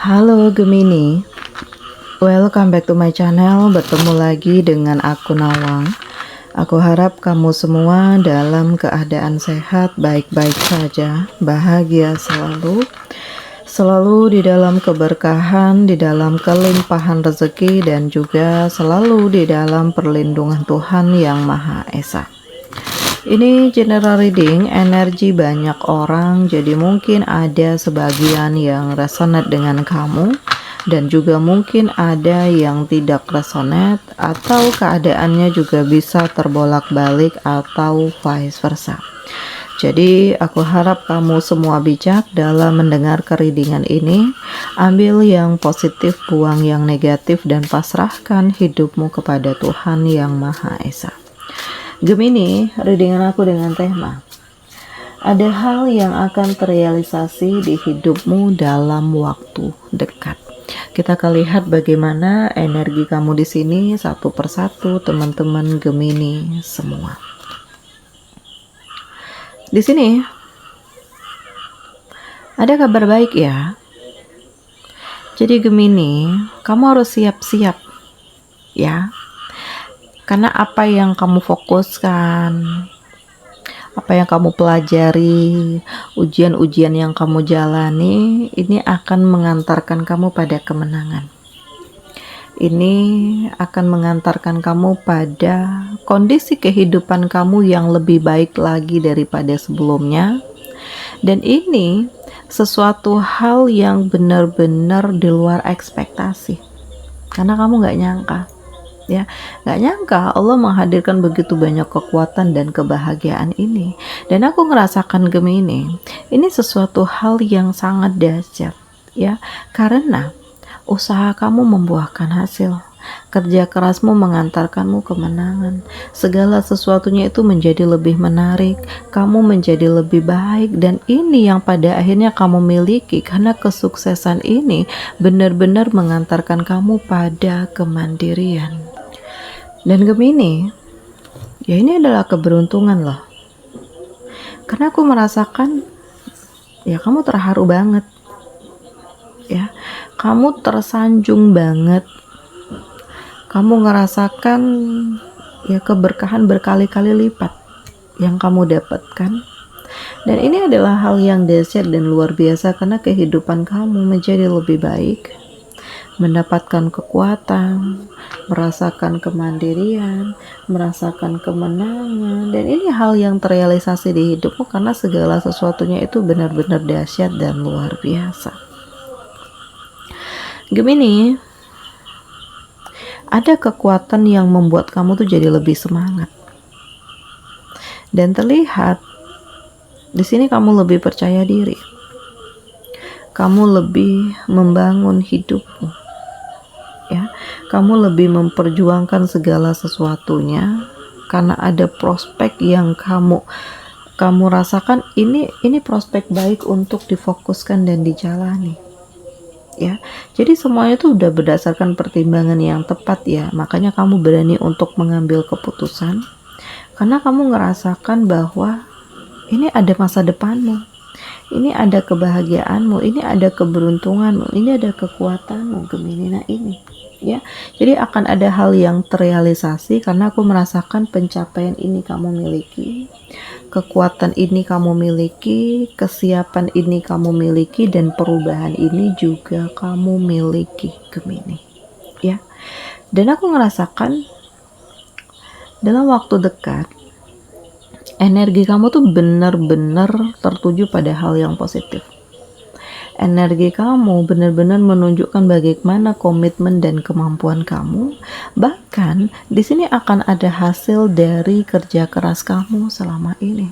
Halo Gemini, welcome back to my channel. Bertemu lagi dengan aku Nawang. Aku harap kamu semua dalam keadaan sehat, baik-baik saja, bahagia selalu di dalam keberkahan, di dalam kelimpahan rezeki, dan juga selalu di dalam perlindungan Tuhan Yang Maha Esa. Ini general reading energi banyak orang, jadi mungkin ada sebagian yang resonate dengan kamu dan juga mungkin ada yang tidak resonate, atau keadaannya juga bisa terbolak-balik atau vice versa. Jadi aku harap kamu semua bijak dalam mendengar readingan ini. Ambil yang positif, buang yang negatif, dan pasrahkan hidupmu kepada Tuhan Yang Maha Esa. Gemini, readingan aku dengan tema ada hal yang akan terrealisasi di hidupmu dalam waktu dekat. Kita akan lihat bagaimana energi kamu di sini satu persatu, teman-teman Gemini semua. Di sini ada kabar baik ya. Jadi Gemini, kamu harus siap-siap ya. Karena apa yang kamu fokuskan, apa yang kamu pelajari, ujian-ujian yang kamu jalani, ini akan mengantarkan kamu pada kemenangan. Ini akan mengantarkan kamu pada kondisi kehidupan kamu yang lebih baik lagi daripada sebelumnya. Dan ini sesuatu hal yang benar-benar di luar ekspektasi. Karena kamu gak nyangka. Ya, nggak nyangka Allah menghadirkan begitu banyak kekuatan dan kebahagiaan ini. Dan aku ngerasakan Gemini, ini sesuatu hal yang sangat dahsyat ya, karena usaha kamu membuahkan hasil, kerja kerasmu mengantarkanmu kemenangan, segala sesuatunya itu menjadi lebih menarik, kamu menjadi lebih baik, dan ini yang pada akhirnya kamu miliki karena kesuksesan ini benar-benar mengantarkan kamu pada kemandirian. Dan Gemini, ya ini adalah keberuntungan loh. Karena aku merasakan, ya kamu terharu banget. Ya, kamu tersanjung banget. Kamu ngerasakan ya keberkahan berkali-kali lipat yang kamu dapatkan. Dan ini adalah hal yang dahsyat dan luar biasa karena kehidupan kamu menjadi lebih baik. Mendapatkan kekuatan, merasakan kemandirian, merasakan kemenangan, dan ini hal yang terrealisasi di hidupmu karena segala sesuatunya itu benar-benar dahsyat dan luar biasa. Gemini, ada kekuatan yang membuat kamu tuh jadi lebih semangat, dan terlihat di sini kamu lebih percaya diri, kamu lebih membangun hidupmu. Ya, kamu lebih memperjuangkan segala sesuatunya karena ada prospek yang kamu rasakan ini prospek baik untuk difokuskan dan dijalani. Ya, jadi semuanya itu udah berdasarkan pertimbangan yang tepat ya. Makanya kamu berani untuk mengambil keputusan karena kamu ngerasakan bahwa ini ada masa depanmu. Ini ada kebahagiaanmu, ini ada keberuntunganmu, ini ada kekuatanmu Gemini. Nah ini ya, jadi akan ada hal yang terrealisasi karena aku merasakan pencapaian ini kamu miliki, kekuatan ini kamu miliki, kesiapan ini kamu miliki, dan perubahan ini juga kamu miliki Gemini ya. Dan aku ngerasakan dalam waktu dekat energi kamu tuh benar-benar tertuju pada hal yang positif. Energi kamu benar-benar menunjukkan bagaimana komitmen dan kemampuan kamu. Bahkan di sini akan ada hasil dari kerja keras kamu selama ini.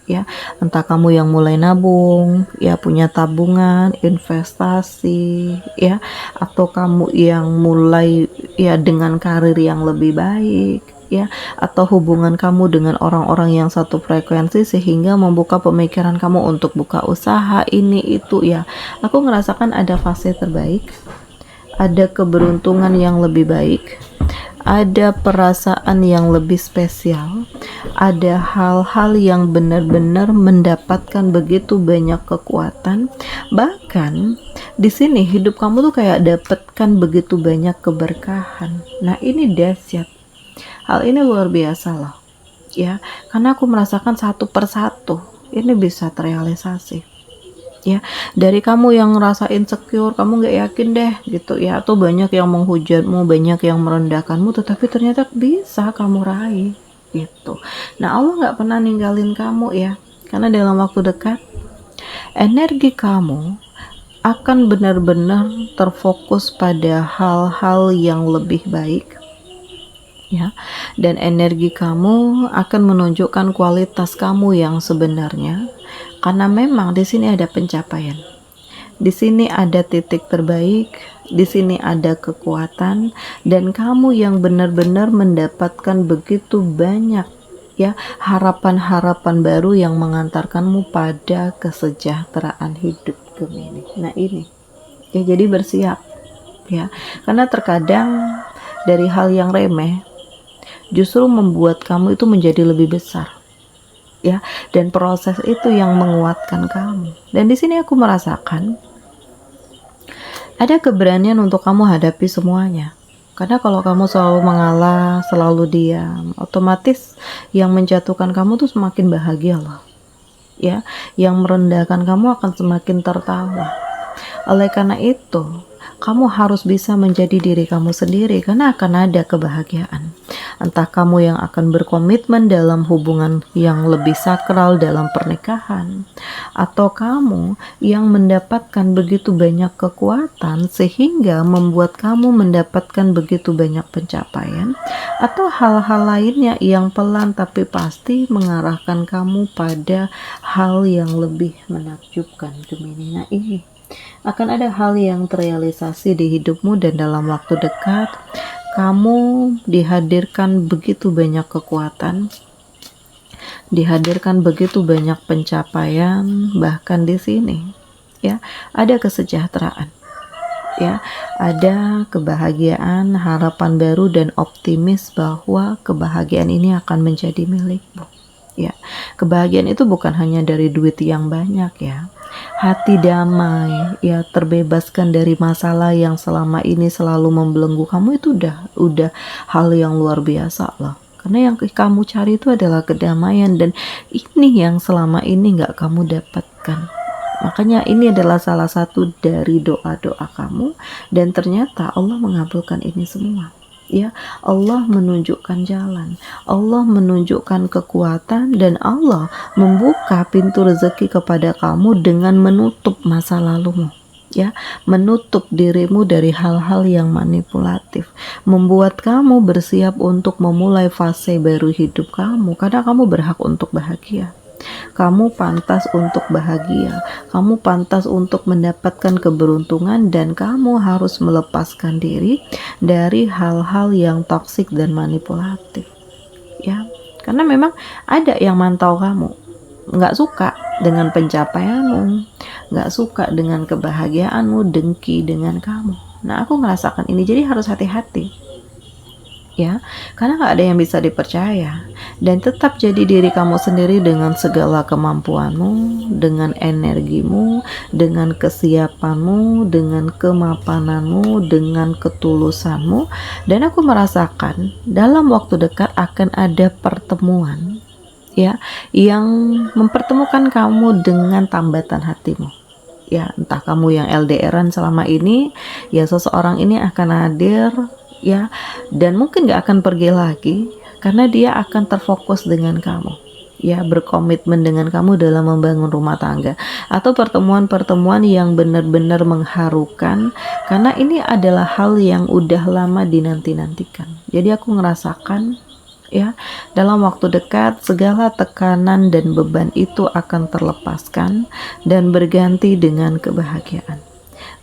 Ya, entah kamu yang mulai nabung, ya punya tabungan, investasi, ya, atau kamu yang mulai ya dengan karir yang lebih baik, ya, atau hubungan kamu dengan orang-orang yang satu frekuensi sehingga membuka pemikiran kamu untuk buka usaha ini itu ya. Aku ngerasakan ada fase terbaik, ada keberuntungan yang lebih baik, ada perasaan yang lebih spesial, ada hal-hal yang benar-benar mendapatkan begitu banyak kekuatan. Bahkan Di sini hidup kamu tuh kayak dapatkan begitu banyak keberkahan. Nah ini dahsyat. Hal ini luar biasa loh. Ya, karena aku merasakan satu persatu ini bisa terrealisasi. Ya, dari kamu yang ngerasa insecure, kamu nggak yakin deh gitu ya, atau banyak yang menghujatmu, banyak yang merendahkanmu, tetapi ternyata bisa kamu raih gitu. Nah Allah nggak pernah ninggalin kamu ya, karena dalam waktu dekat energi kamu akan benar-benar terfokus pada hal-hal yang lebih baik ya, dan energi kamu akan menunjukkan kualitas kamu yang sebenarnya, karena memang di sini ada pencapaian, di sini ada titik terbaik, di sini ada kekuatan, dan kamu yang benar-benar mendapatkan begitu banyak ya harapan-harapan baru yang mengantarkanmu pada kesejahteraan hidup Gemini. Nah ini ya, jadi bersiap ya, karena terkadang dari hal yang remeh justru membuat kamu itu menjadi lebih besar ya, dan proses itu yang menguatkan kamu. Dan di sini aku merasakan ada keberanian untuk kamu hadapi semuanya. Karena kalau kamu selalu mengalah, selalu diam, otomatis yang menjatuhkan kamu tuh semakin bahagia loh. Ya, yang merendahkan kamu akan semakin tertawa. Oleh karena itu, kamu harus bisa menjadi diri kamu sendiri, karena akan ada kebahagiaan. Entah kamu yang akan berkomitmen dalam hubungan yang lebih sakral dalam pernikahan, atau kamu yang mendapatkan begitu banyak kekuatan sehingga membuat kamu mendapatkan begitu banyak pencapaian, atau hal-hal lainnya yang pelan tapi pasti mengarahkan kamu pada hal yang lebih menakjubkan Gemini. Nah ini akan ada hal yang terrealisasi di hidupmu, dan dalam waktu dekat kamu dihadirkan begitu banyak kekuatan, dihadirkan begitu banyak pencapaian, bahkan di sini ya ada kesejahteraan ya, ada kebahagiaan, harapan baru, dan optimis bahwa kebahagiaan ini akan menjadi milikmu ya. Kebahagiaan itu bukan hanya dari duit yang banyak ya, hati damai ya, terbebaskan dari masalah yang selama ini selalu membelenggu kamu, itu udah hal yang luar biasa loh. Karena yang kamu cari itu adalah kedamaian, dan ini yang selama ini nggak kamu dapatkan. Makanya ini adalah salah satu dari doa-doa kamu, dan ternyata Allah mengabulkan ini semua. Ya, Allah menunjukkan jalan, Allah menunjukkan kekuatan, dan Allah membuka pintu rezeki kepada kamu dengan menutup masa lalumu ya, menutup dirimu dari hal-hal yang manipulatif, membuat kamu bersiap untuk memulai fase baru hidup kamu, karena kamu berhak untuk bahagia. Kamu pantas untuk bahagia, kamu pantas untuk mendapatkan keberuntungan, dan kamu harus melepaskan diri dari hal-hal yang toksik dan manipulatif ya, karena memang ada yang mantau kamu, nggak suka dengan pencapaianmu, nggak suka dengan kebahagiaanmu, dengki dengan kamu. Nah aku merasakan ini, jadi harus hati-hati ya, karena nggak ada yang bisa dipercaya. Dan tetap jadi diri kamu sendiri dengan segala kemampuanmu, dengan energimu, dengan kesiapanmu, dengan kemapananmu, dengan ketulusanmu. Dan aku merasakan dalam waktu dekat akan ada pertemuan ya, yang mempertemukan kamu dengan tambatan hatimu ya. Entah kamu yang LDRan selama ini ya, seseorang ini akan hadir ya, dan mungkin gak akan pergi lagi, karena dia akan terfokus dengan kamu ya, berkomitmen dengan kamu dalam membangun rumah tangga, atau pertemuan-pertemuan yang benar-benar mengharukan, karena ini adalah hal yang udah lama dinanti-nantikan. Jadi aku ngerasakan ya, dalam waktu dekat segala tekanan dan beban itu akan terlepaskan dan berganti dengan kebahagiaan,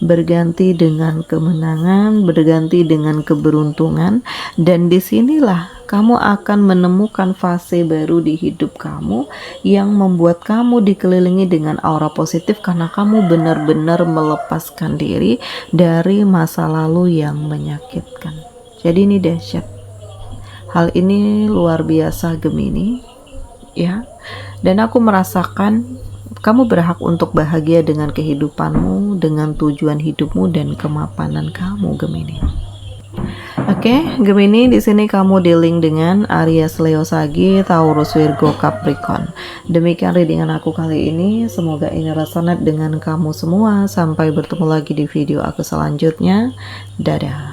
berganti dengan kemenangan, berganti dengan keberuntungan. Dan disinilah kamu akan menemukan fase baru di hidup kamu yang membuat kamu dikelilingi dengan aura positif, karena kamu benar-benar melepaskan diri dari masa lalu yang menyakitkan. Jadi ini dahsyat, hal ini luar biasa Gemini ya. Dan aku merasakan Kamu berhak untuk bahagia dengan kehidupanmu, dengan tujuan hidupmu dan kemapanan kamu, Gemini. Oke, Gemini, di sini kamu dealing dengan Aries, Leo, Sagi, Taurus, Virgo, Capricorn. Demikian readingan aku kali ini. Semoga ini resonate dengan kamu semua. Sampai bertemu lagi di video aku selanjutnya. Dadah.